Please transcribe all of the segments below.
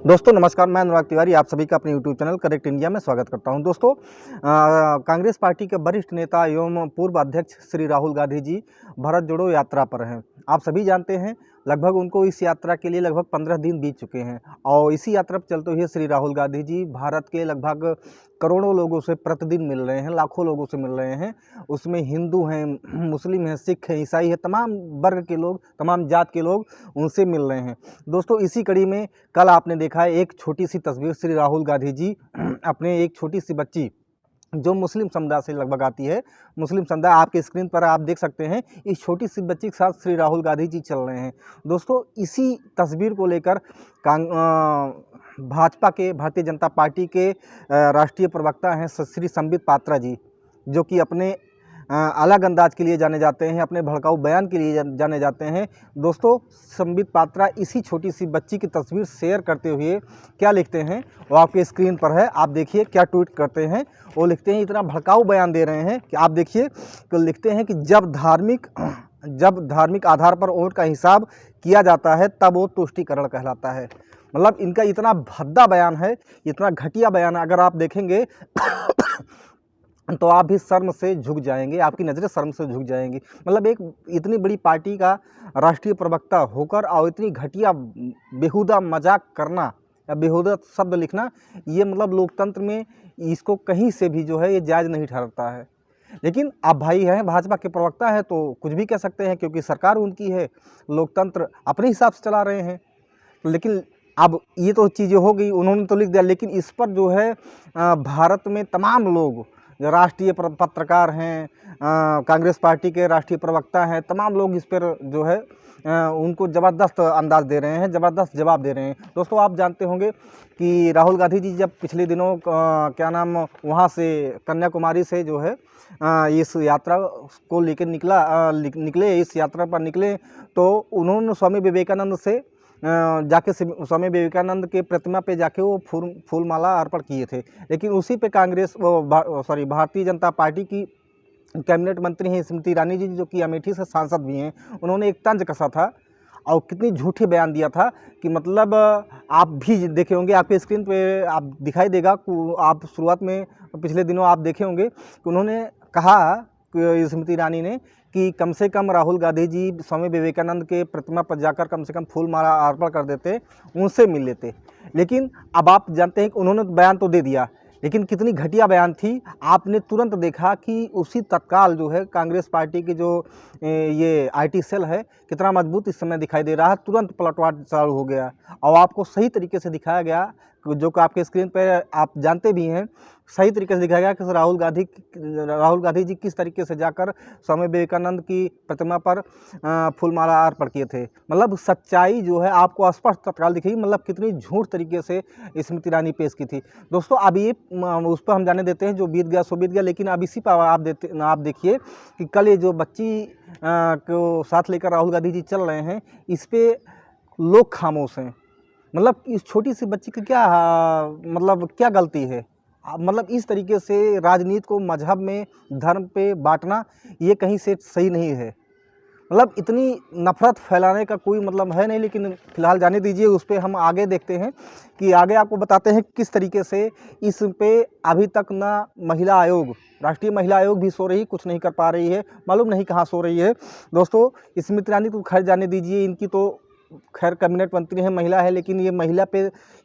दोस्तों नमस्कार, मैं अनुराग तिवारी आप सभी का अपने यूट्यूब चैनल करेक्ट इंडिया में स्वागत करता हूं। दोस्तों कांग्रेस पार्टी के वरिष्ठ नेता एवं पूर्व अध्यक्ष श्री राहुल गांधी जी भारत जोड़ो यात्रा पर हैं। आप सभी जानते हैं लगभग उनको इस यात्रा के लिए लगभग 15 दिन बीत चुके हैं और इसी यात्रा पर चलते हुए श्री राहुल गांधी जी भारत के लगभग करोड़ों लोगों से प्रतिदिन मिल रहे हैं, लाखों लोगों से मिल रहे हैं। उसमें हिंदू हैं, मुस्लिम हैं, सिख हैं, ईसाई हैं, तमाम वर्ग के लोग, तमाम जात के लोग उनसे मिल रहे हैं। दोस्तों इसी कड़ी में कल आपने देखा है एक छोटी सी तस्वीर श्री राहुल गांधी जी अपने एक छोटी सी बच्ची जो मुस्लिम समुदाय से लगभग आती है, मुस्लिम समुदाय आपके स्क्रीन पर आप देख सकते हैं, इस छोटी सी बच्ची के साथ श्री राहुल गांधी जी चल रहे हैं। दोस्तों इसी तस्वीर को लेकर भाजपा के, भारतीय जनता पार्टी के राष्ट्रीय प्रवक्ता हैं श्री संबित पात्रा जी, जो कि अपने अलग अंदाज के लिए जाने जाते हैं, अपने भड़काऊ बयान के लिए जाने जाते हैं। दोस्तों संबित पात्रा इसी छोटी सी बच्ची की तस्वीर शेयर करते हुए क्या लिखते हैं वो आपके स्क्रीन पर है, आप देखिए क्या ट्वीट करते हैं। वो लिखते हैं, इतना भड़काऊ बयान दे रहे हैं कि आप देखिए तो लिखते हैं कि जब धार्मिक आधार पर वोट का हिसाब किया जाता है तब वो तुष्टीकरण कहलाता है। मतलब इनका इतना भद्दा बयान है, इतना घटिया बयान, अगर आप देखेंगे तो आप भी शर्म से झुक जाएंगे, आपकी नज़रें शर्म से झुक जाएंगी। मतलब एक इतनी बड़ी पार्टी का राष्ट्रीय प्रवक्ता होकर और इतनी घटिया बेहुदा मजाक करना या बेहुदा शब्द लिखना, ये मतलब लोकतंत्र में इसको कहीं से भी जो है ये जायज़ नहीं ठहरता है। लेकिन आप भाई हैं, भाजपा के प्रवक्ता हैं तो कुछ भी कह सकते हैं क्योंकि सरकार उनकी है, लोकतंत्र अपने हिसाब से चला रहे हैं। लेकिन अब ये तो चीज़ें हो गई, उन्होंने तो लिख दिया, लेकिन इस पर जो है भारत में तमाम लोग जो राष्ट्रीय पत्रकार हैं, कांग्रेस पार्टी के राष्ट्रीय प्रवक्ता हैं, तमाम लोग इस पर जो है उनको ज़बरदस्त अंदाज दे रहे हैं, ज़बरदस्त जवाब दे रहे हैं। दोस्तों आप जानते होंगे कि राहुल गांधी जी जब पिछले दिनों क्या नाम वहाँ से कन्याकुमारी से जो है इस यात्रा को लेकर निकले, इस यात्रा पर निकले, तो उन्होंने स्वामी विवेकानंद से जाके स्वामी विवेकानंद के प्रतिमा पे जाके वो फूल माला अर्पण किए थे। लेकिन उसी पे भारतीय जनता पार्टी की कैबिनेट मंत्री हैं स्मृति ईरानी जी, जो कि अमेठी से सांसद भी हैं, उन्होंने एक तंज कसा था और कितनी झूठी बयान दिया था कि मतलब आप भी देखे होंगे, आपके स्क्रीन पे आप दिखाई देगा, आप शुरुआत में पिछले दिनों आप देखे होंगे कि उन्होंने कहा स्मृति ईरानी ने कि कम से कम राहुल गांधी जी स्वामी विवेकानंद के प्रतिमा पर जाकर कम से कम फूल माला अर्पण कर देते, उनसे मिल लेते। लेकिन अब आप जानते हैं कि उन्होंने बयान तो दे दिया, लेकिन कितनी घटिया बयान थी। आपने तुरंत देखा कि उसी तत्काल जो है कांग्रेस पार्टी के जो ये आईटी सेल है कितना मजबूत इस समय दिखाई दे रहा है, तुरंत पलटवार चालू हो गया और आपको सही तरीके से दिखाया गया, जो कि आपके स्क्रीन पे आप जानते भी हैं, सही तरीके से दिखाया गया कि राहुल गांधी जी किस तरीके से जाकर स्वामी विवेकानंद की प्रतिमा पर फूलमाला अर्पण किए थे। मतलब सच्चाई जो है आपको स्पष्ट तत्काल दिखेगी, मतलब कितनी झूठ तरीके से स्मृति ईरानी पेश की थी। दोस्तों अब ये उस पर हम जाने देते हैं, जो बीत गया सो बीत गया, लेकिन अब इसी पर आप देखिए कि कल ये जो बच्ची को साथ लेकर राहुल गांधी जी चल रहे हैं, इस पर लोग खामोश हैं। मतलब इस छोटी सी बच्ची की क्या गलती है? मतलब इस तरीके से राजनीति को मजहब में, धर्म पे बांटना ये कहीं से सही नहीं है। मतलब इतनी नफरत फैलाने का कोई मतलब है नहीं, लेकिन फिलहाल जाने दीजिए, उस पर हम आगे देखते हैं कि आगे आपको बताते हैं किस तरीके से इस पे अभी तक ना महिला आयोग, राष्ट्रीय महिला आयोग भी सो रही, कुछ नहीं कर पा रही है, मालूम नहीं कहाँ सो रही है। दोस्तों स्मृति ईरानी तो खैर जाने दीजिए, इनकी तो खैर कैबिनेट मंत्री है, महिला है, लेकिन ये महिला पे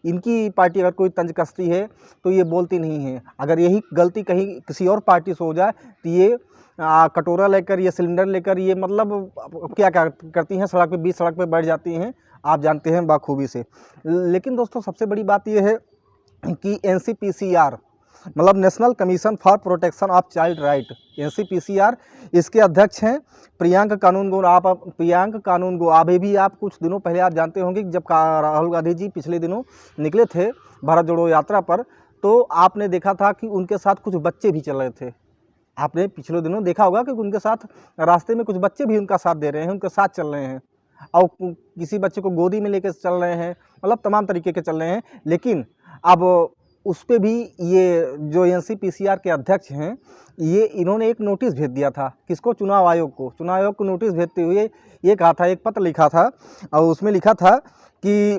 इनकी पार्टी अगर कोई तंज कसती है तो ये बोलती नहीं है। अगर यही गलती कहीं किसी और पार्टी से हो जाए तो ये कटोरा लेकर, ये सिलेंडर लेकर, ये मतलब क्या करती हैं, सड़क पे, बीच सड़क पे बैठ जाती हैं, आप जानते हैं बाखूबी से। लेकिन दोस्तों सबसे बड़ी बात ये है कि NCPCR मतलब national commission for protection of child right, NCPCR, इसके अध्यक्ष हैं प्रियंक कानूनगो। प्रियंक कानूनगो अभी भी आप कुछ दिनों पहले आप जानते होंगे कि जब राहुल गांधी जी पिछले दिनों निकले थे भारत जोड़ो यात्रा पर, तो आपने देखा था कि उनके साथ कुछ बच्चे भी चल रहे थे। आपने पिछले दिनों देखा होगा कि उनके साथ रास्ते में कुछ बच्चे भी उनका साथ दे रहे हैं, उनके साथ चल रहे हैं, और किसी बच्चे को गोदी में लेकर चल रहे हैं, मतलब तमाम तरीके के चल रहे हैं। लेकिन अब उस पर भी ये जो NCPCR के अध्यक्ष हैं, ये इन्होंने एक नोटिस भेज दिया था, किसको? चुनाव आयोग को नोटिस भेजते हुए ये कहा था, एक पत्र लिखा था और उसमें लिखा था कि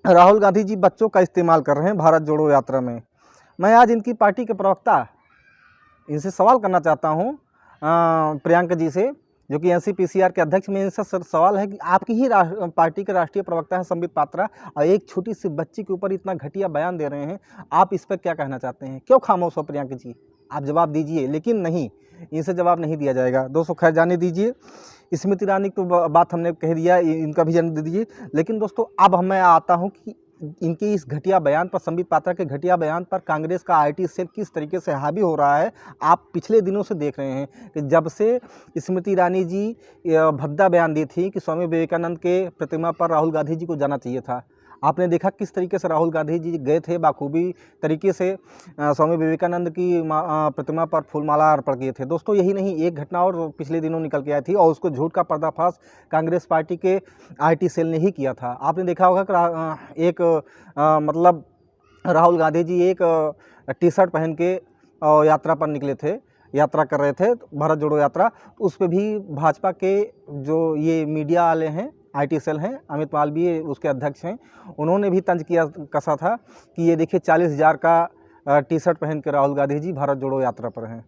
राहुल गांधी जी बच्चों का इस्तेमाल कर रहे हैं भारत जोड़ो यात्रा में। मैं आज इनकी पार्टी के प्रवक्ता इनसे सवाल करना चाहता हूँ, प्रियंका जी से, जो कि एनसीपीसीआर के अध्यक्ष में। इनसे सवाल है कि आपकी ही पार्टी के राष्ट्रीय प्रवक्ता हैं संबित पात्रा, और एक छोटी सी बच्ची के ऊपर इतना घटिया बयान दे रहे हैं, आप इस पर क्या कहना चाहते हैं? क्यों खामोश हो प्रियंका जी? आप जवाब दीजिए। लेकिन नहीं, इनसे जवाब नहीं दिया जाएगा। दोस्तों खैर जाने दीजिए, स्मृति ईरानी तो बात हमने कह दिया, इनका भी जाने दीजिए। लेकिन दोस्तों अब मैं आता हूँ कि इनके इस घटिया बयान पर, संबित पात्रा के घटिया बयान पर कांग्रेस का आईटी सेल किस तरीके से हावी हो रहा है। आप पिछले दिनों से देख रहे हैं कि जब से स्मृति ईरानी जी भद्दा बयान दी थी कि स्वामी विवेकानंद के प्रतिमा पर राहुल गांधी जी को जाना चाहिए था, आपने देखा किस तरीके से राहुल गांधी जी गए थे, बाखूबी तरीके से स्वामी विवेकानंद की प्रतिमा पर फूलमाला अर्पण किए थे। दोस्तों यही नहीं, एक घटना और पिछले दिनों निकल के आई थी, और उसको झूठ का पर्दाफाश कांग्रेस पार्टी के आईटी सेल ने ही किया था। आपने देखा होगा कि एक मतलब राहुल गांधी जी एक टी-शर्ट पहन के यात्रा पर निकले थे, यात्रा कर रहे थे, भारत जोड़ो यात्रा। उस पर भी भाजपा के जो ये मीडिया वाले हैं, आईटी सेल हैं, अमित मालवीय उसके अध्यक्ष हैं, उन्होंने भी तंज किया कसा था कि ये देखिए 40,000 का टी-शर्ट पहन के राहुल गांधी जी भारत जोड़ो यात्रा पर हैं।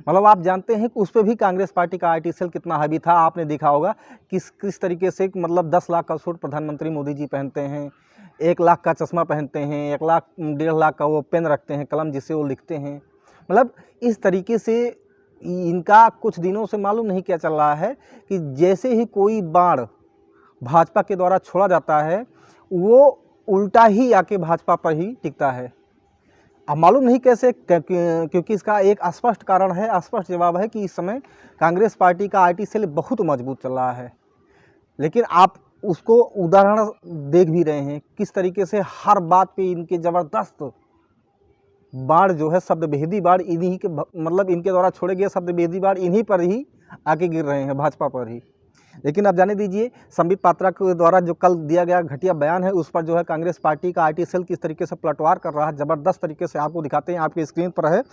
मतलब आप जानते हैं कि उस पर भी कांग्रेस पार्टी का आईटी सेल कितना हावी था। आपने देखा होगा किस तरीके से, मतलब 10 लाख का सूट प्रधानमंत्री मोदी जी पहनते हैं, 1 लाख का चश्मा पहनते हैं, 1 लाख 1.5 लाख का वो पेन रखते हैं, कलम जिससे वो लिखते हैं। मतलब इस तरीके से इनका कुछ दिनों से मालूम नहीं क्या चल रहा है कि जैसे ही कोई बाण भाजपा के द्वारा छोड़ा जाता है, वो उल्टा ही आके भाजपा पर ही टिकता है। अब मालूम नहीं कैसे, क्योंकि इसका एक स्पष्ट कारण है, स्पष्ट जवाब है कि इस समय कांग्रेस पार्टी का आईटी सेल बहुत मजबूत चल रहा है। लेकिन आप उसको उदाहरण देख भी रहे हैं किस तरीके से हर बात पे इनके ज़बरदस्त बाढ़ जो है, शब्द भेदी बाढ़ इन्हीं के, मतलब इनके द्वारा छोड़े गए शब्द भेदी बाढ़ इन्हीं पर ही आके गिर रहे हैं, भाजपा पर ही। लेकिन अब जाने दीजिए, संबित पात्रा के द्वारा जो कल दिया गया घटिया बयान है, उस पर जो है कांग्रेस पार्टी का आईटी सेल किस तरीके से पलटवार कर रहा है, ज़बरदस्त तरीके से आपको दिखाते हैं। आपके स्क्रीन पर है,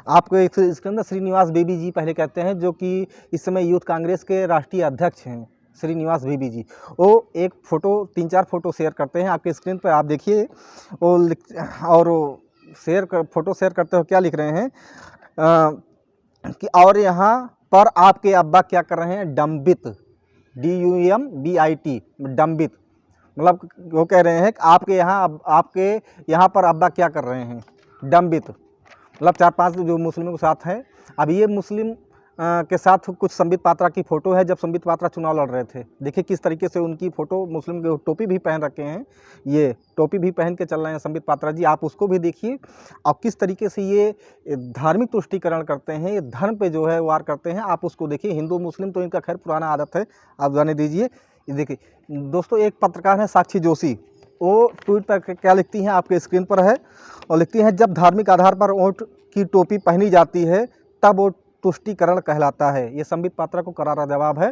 आपको स्क्रीन पर श्रीनिवास बेबी जी पहले कहते हैं, जो कि इस समय यूथ कांग्रेस के राष्ट्रीय अध्यक्ष हैं, श्रीनिवास बेबी जी। वो एक फ़ोटो, 3-4 फ़ोटो शेयर करते हैं आपके स्क्रीन पर, आप देखिए। वो और फ़ोटो शेयर करते हो क्या लिख रहे हैं कि और यहाँ पर आपके अब्बा क्या कर रहे हैं, डम्बित, DUMBIT, डम्बित। मतलब वो कह रहे हैं कि आपके यहाँ पर अब्बा क्या कर रहे हैं, डम्बित। मतलब 4-5 जो मुस्लिमों के साथ हैं। अब ये मुस्लिम के साथ कुछ संबित पात्रा की फ़ोटो है जब संबित पात्रा चुनाव लड़ रहे थे। देखिए किस तरीके से उनकी फ़ोटो, मुस्लिम के टोपी भी पहन रखे हैं, ये टोपी भी पहन के चल रहे हैं संबित पात्रा जी, आप उसको भी देखिए। और किस तरीके से ये धार्मिक तुष्टिकरण करते हैं, ये धर्म पे जो है वार करते हैं, आप उसको देखिए। हिंदू मुस्लिम तो इनका खैर पुराना आदत है, आप जाने दीजिए। देखिए दोस्तों, एक पत्रकार है साक्षी जोशी, वो ट्वीट पर क्या लिखती हैं आपके स्क्रीन पर है, और लिखती हैं, जब धार्मिक आधार पर ऊँट की टोपी पहनी जाती है तब वो तुष्टिकरण कहलाता है। ये संबित पात्रा को करारा जवाब है।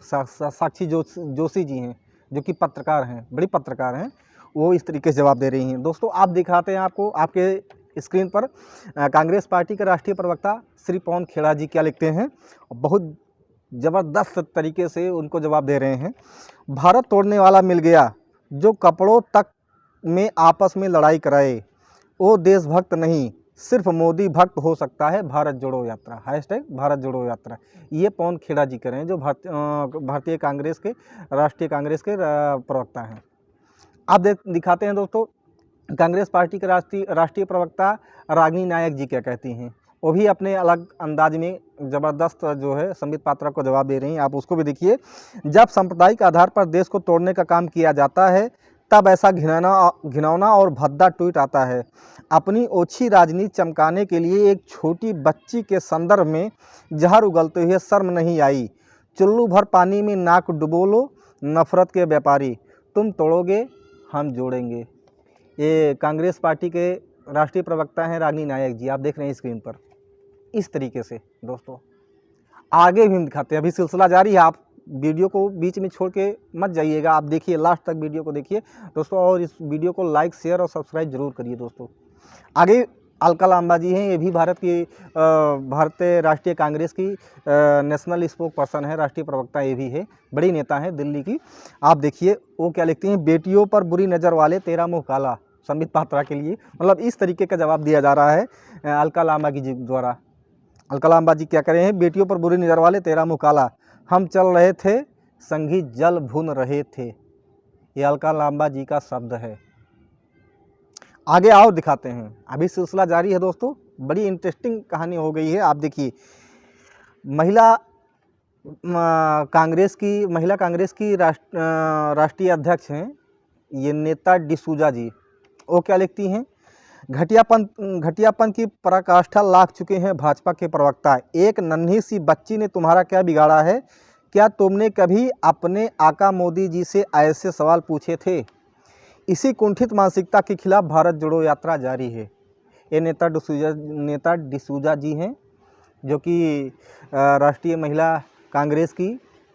साक्षी जोशी जी हैं, जो कि पत्रकार हैं, बड़ी पत्रकार हैं, वो इस तरीके से जवाब दे रही हैं। दोस्तों आप दिखाते हैं आपको आपके स्क्रीन पर कांग्रेस पार्टी के राष्ट्रीय प्रवक्ता श्री पवन खेड़ा जी क्या लिखते हैं, बहुत ज़बरदस्त तरीके से उनको जवाब दे रहे हैं। भारत तोड़ने वाला मिल गया, जो कपड़ों तक में आपस में लड़ाई कराए, वो देशभक्त नहीं, सिर्फ मोदी भक्त हो सकता है। भारत जोड़ो यात्रा, हैशटैग भारत जोड़ो यात्रा, ये पवन खेड़ा जी करें, जो भारतीय कांग्रेस के, राष्ट्रीय कांग्रेस के प्रवक्ता हैं। आप दिखाते हैं दोस्तों, कांग्रेस पार्टी के राष्ट्रीय प्रवक्ता रागिनी नायक जी क्या कहती हैं, वो भी अपने अलग अंदाज में ज़बरदस्त जो है संबित पात्रा को जवाब दे रही हैं, आप उसको भी देखिए। जब सांप्रदायिक आधार पर देश को तोड़ने का काम किया जाता है, तब ऐसा घिनौना और भद्दा ट्वीट आता है। अपनी ओछी राजनीति चमकाने के लिए एक छोटी बच्ची के संदर्भ में जहर उगलते हुए शर्म नहीं आई। चुल्लू भर पानी में नाक डुबो लो, नफरत के व्यापारी, तुम तोड़ोगे हम जोड़ेंगे। ये कांग्रेस पार्टी के राष्ट्रीय प्रवक्ता हैं रागिनी नायक जी, आप देख रहे हैं स्क्रीन पर। इस तरीके से दोस्तों आगे भी हम दिखाते हैं, अभी सिलसिला जारी है, आप वीडियो को बीच में छोड़ के मत जाइएगा, आप देखिए लास्ट तक वीडियो को देखिए दोस्तों, और इस वीडियो को लाइक, शेयर और सब्सक्राइब जरूर करिए दोस्तों। आगे अलका लांबा जी हैं, ये भी भारतीय राष्ट्रीय कांग्रेस की नेशनल स्पोक पर्सन है, राष्ट्रीय प्रवक्ता ये भी है, बड़ी नेता हैं दिल्ली की। आप देखिए वो क्या लिखती हैं, बेटियों पर बुरी नज़र वाले तेरा मुँह काला, संबित पात्रा के लिए। मतलब इस तरीके का जवाब दिया जा रहा है अलका लांबा जी द्वारा। अलका लांबा जी क्या कह रहे हैं, बेटियों पर बुरी नज़र वाले तेरा मुँह काला, हम चल रहे थे संगी जल भुन रहे थे। ये अलका लांबा जी का शब्द है। आगे आओ दिखाते हैं, अभी सिलसिला जारी है दोस्तों, बड़ी इंटरेस्टिंग कहानी हो गई है। आप देखिए महिला कांग्रेस की राष्ट्रीय अध्यक्ष हैं ये नेता डिसूजा जी। वो क्या लिखती हैं, घटियापन की पराकाष्ठा लाख चुके हैं भाजपा के प्रवक्ता, एक नन्ही सी बच्ची ने तुम्हारा क्या बिगाड़ा है, क्या तुमने कभी अपने आका मोदी जी से ऐसे सवाल पूछे थे। इसी कुंठित मानसिकता के खिलाफ भारत जोड़ो यात्रा जारी है। ये नेता डिसूजा जी हैं जो कि राष्ट्रीय महिला कांग्रेस की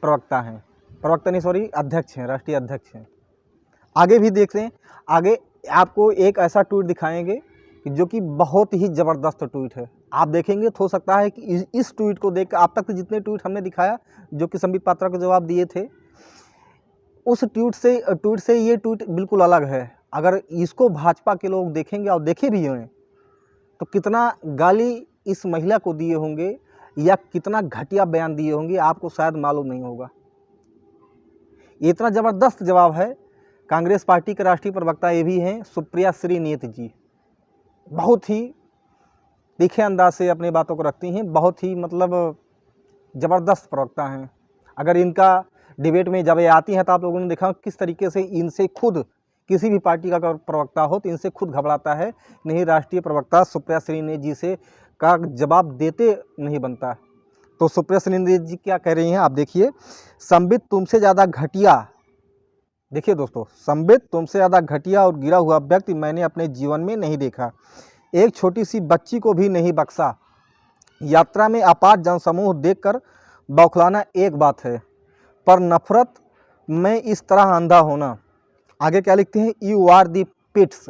अध्यक्ष हैं, राष्ट्रीय अध्यक्ष हैं। आगे भी देखते हैं, आगे आपको एक ऐसा ट्वीट दिखाएंगे जो कि बहुत ही ज़बरदस्त ट्वीट है। आप देखेंगे तो हो सकता है कि इस ट्वीट को देख आप तक जितने ट्वीट हमने दिखाया जो कि संबित पात्रा को जवाब दिए थे, उस ट्वीट से ये ट्वीट बिल्कुल अलग है। अगर इसको भाजपा के लोग देखेंगे और देखे भी हैं तो कितना गाली इस महिला को दिए होंगे या कितना घटिया बयान दिए होंगे आपको शायद मालूम नहीं होगा। ये इतना ज़बरदस्त जवाब है। कांग्रेस पार्टी के राष्ट्रीय प्रवक्ता ये भी हैं सुप्रिया श्रीनेत जी, बहुत ही तीखे अंदाज से अपनी बातों को रखती हैं, बहुत ही मतलब ज़बरदस्त प्रवक्ता हैं। अगर इनका डिबेट में जब ये आती हैं तो आप लोगों ने देखा किस तरीके से इनसे खुद किसी भी पार्टी का अगर प्रवक्ता हो तो इनसे खुद घबराता है, नहीं राष्ट्रीय प्रवक्ता सुप्रिया श्रीनेत जी से का जवाब देते नहीं बनता। तो सुप्रिया श्रीनेत जी क्या कह रही हैं आप देखिए, संबित तुमसे ज़्यादा घटिया, देखिए दोस्तों, संबित तुमसे ज़्यादा घटिया और गिरा हुआ व्यक्ति मैंने अपने जीवन में नहीं देखा, एक छोटी सी बच्ची को भी नहीं बख्शा, यात्रा में अपार जनसमूह देखकर बौखलाना एक बात है पर नफरत में इस तरह अंधा होना। आगे क्या लिखते हैं, यू आर दी पिट्स।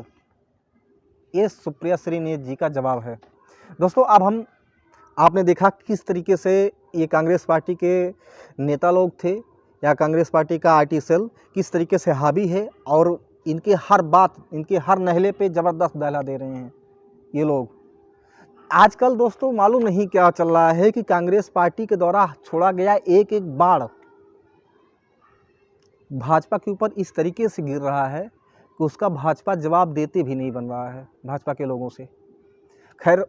ये सुप्रिया श्रीनेत जी का जवाब है। दोस्तों अब आपने देखा किस तरीके से ये कांग्रेस पार्टी के नेता लोग थे या कांग्रेस पार्टी का आईटी सेल किस तरीके से हावी है और इनके हर बात, इनके हर नहले पे ज़बरदस्त दहला दे रहे हैं ये लोग। आजकल दोस्तों मालूम नहीं क्या चल रहा है कि कांग्रेस पार्टी के द्वारा छोड़ा गया एक एक बाण भाजपा के ऊपर इस तरीके से गिर रहा है कि उसका भाजपा जवाब देते भी नहीं बन रहा है भाजपा के लोगों से। खैर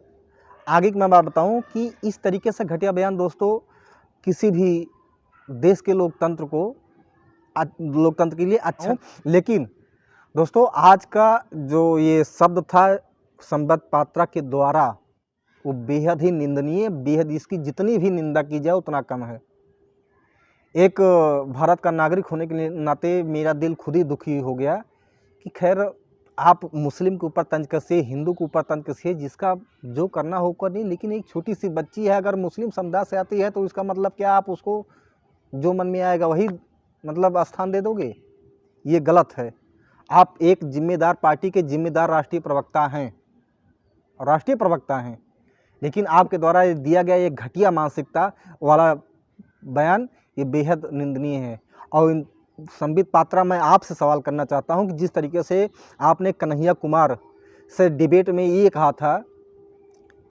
आगे की मैं बात बताऊं कि इस तरीके से घटिया बयान दोस्तों किसी भी देश के लोकतंत्र के लिए अच्छा, लेकिन दोस्तों आज का जो ये शब्द था संबित पात्रा के द्वारा वो बेहद ही निंदनीय, बेहद इसकी जितनी भी निंदा की जाए उतना कम है। एक भारत का नागरिक होने के नाते मेरा दिल खुद ही दुखी हो गया कि खैर आप मुस्लिम के ऊपर तंज कसिए, हिंदू के ऊपर तंज कसिए, जिसका जो करना हो कर नहीं, लेकिन एक छोटी सी बच्ची है अगर मुस्लिम समुदाय से आती है तो इसका मतलब क्या आप उसको जो मन में आएगा वही मतलब स्थान दे दोगे? ये गलत है। आप एक जिम्मेदार पार्टी के जिम्मेदार राष्ट्रीय प्रवक्ता हैं, लेकिन आपके द्वारा दिया गया ये घटिया मानसिकता वाला बयान ये बेहद निंदनीय है। और संबित पात्रा मैं आपसे सवाल करना चाहता हूं कि जिस तरीके से आपने कन्हैया कुमार से डिबेट में ये कहा था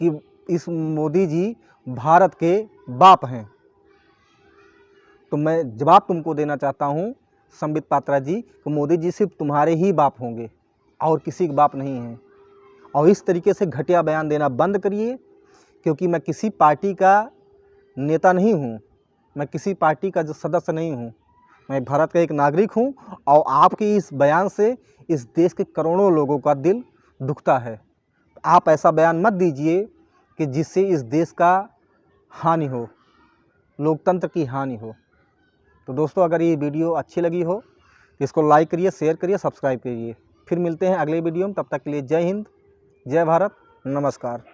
कि इस मोदी जी भारत के बाप हैं, तो मैं जवाब तुमको देना चाहता हूं संबित पात्रा जी कि मोदी जी सिर्फ तुम्हारे ही बाप होंगे और किसी के बाप नहीं हैं। और इस तरीके से घटिया बयान देना बंद करिए, क्योंकि मैं किसी पार्टी का नेता नहीं हूं, मैं किसी पार्टी का जो सदस्य नहीं हूं, मैं भारत का एक नागरिक हूं और आपके इस बयान से इस देश के करोड़ों लोगों का दिल दुखता है। आप ऐसा बयान मत दीजिए कि जिससे इस देश का हानि हो, लोकतंत्र की हानि हो। तो दोस्तों अगर ये वीडियो अच्छी लगी हो तो इसको लाइक करिए, शेयर करिए, सब्सक्राइब करिए। फिर मिलते हैं अगले वीडियो में, तब तक के लिए जय हिंद, जय भारत, नमस्कार।